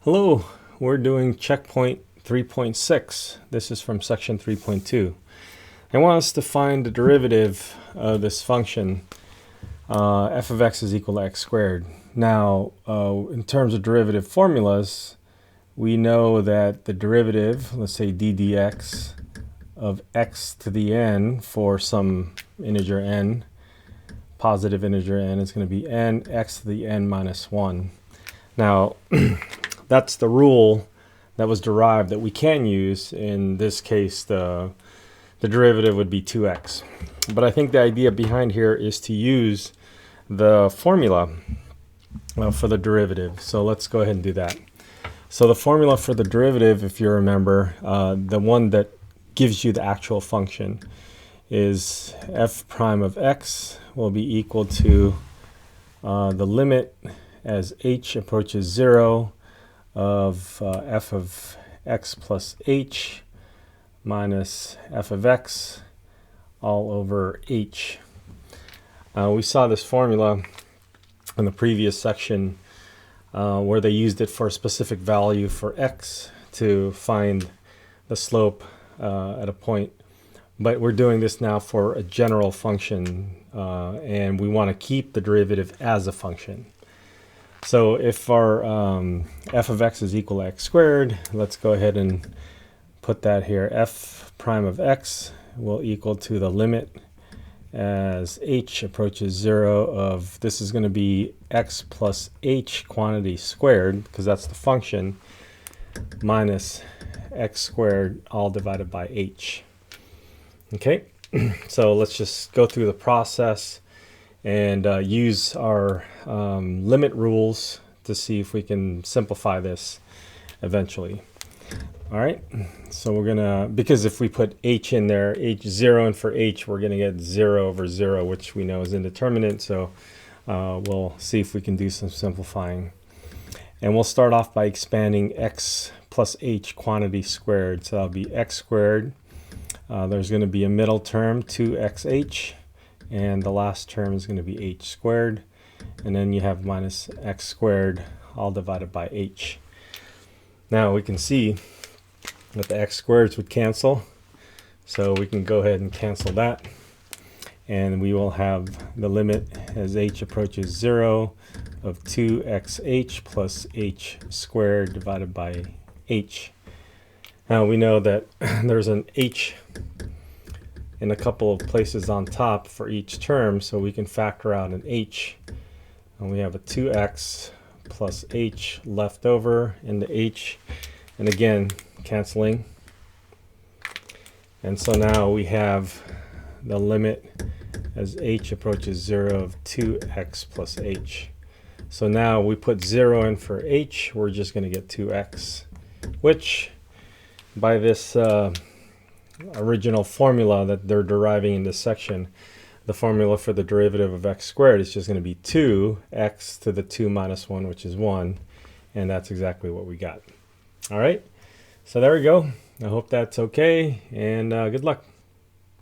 Hello, we're doing checkpoint 3.6. This is from section 3.2. I want us to find the derivative of this function, f of x is equal to x squared. Now, in terms of derivative formulas, we know that the derivative, let's say d dx of x to the n for some integer n, positive integer n, is going to be n x to the n minus 1. Now, that's the rule that was derived that we can use. In this case, the derivative would be 2x. But I think the idea behind here is to use the formula for the derivative. So let's go ahead and do that. So the formula for the derivative, if you remember, the one that gives you the actual function is f prime of x will be equal to the limit as h approaches 0 of f of x plus h minus f of x all over h. We saw this formula in the previous section where they used it for a specific value for x to find the slope at a point. But we're doing this now for a general function, and we want to keep the derivative as a function. So if our f of x is equal to x squared, let's go ahead and put that here. F prime of x will equal to the limit as h approaches 0 of, this is going to be x plus h quantity squared, because that's the function, minus x squared all divided by h. Okay, so let's just go through the process and use our limit rules to see if we can simplify this eventually. All right, so we're gonna, because if we put h in there, h0 in for h, we're gonna get 0 over 0, which we know is indeterminate. So we'll see if we can do some simplifying. And we'll start off by expanding x plus h quantity squared. So that'll be x squared. There's going to be a middle term, 2xh, and the last term is going to be h squared. And then you have minus x squared all divided by h. Now we can see that the x squareds would cancel. So we can go ahead and cancel that. And we will have the limit as h approaches 0 of 2xh plus h squared divided by h. Now we know that there's an h in a couple of places on top for each term, so we can factor out an h. And we have a 2x plus h left over in the h, and again canceling. And so now we have the limit as h approaches 0 of 2x plus h. So now we put 0 in for h, we're just going to get 2x, which by this original formula that they're deriving in this section, the formula for the derivative of x squared is just going to be 2x to the 2 minus 1, which is 1, and that's exactly what we got. All right, so there we go. I hope that's okay, and good luck.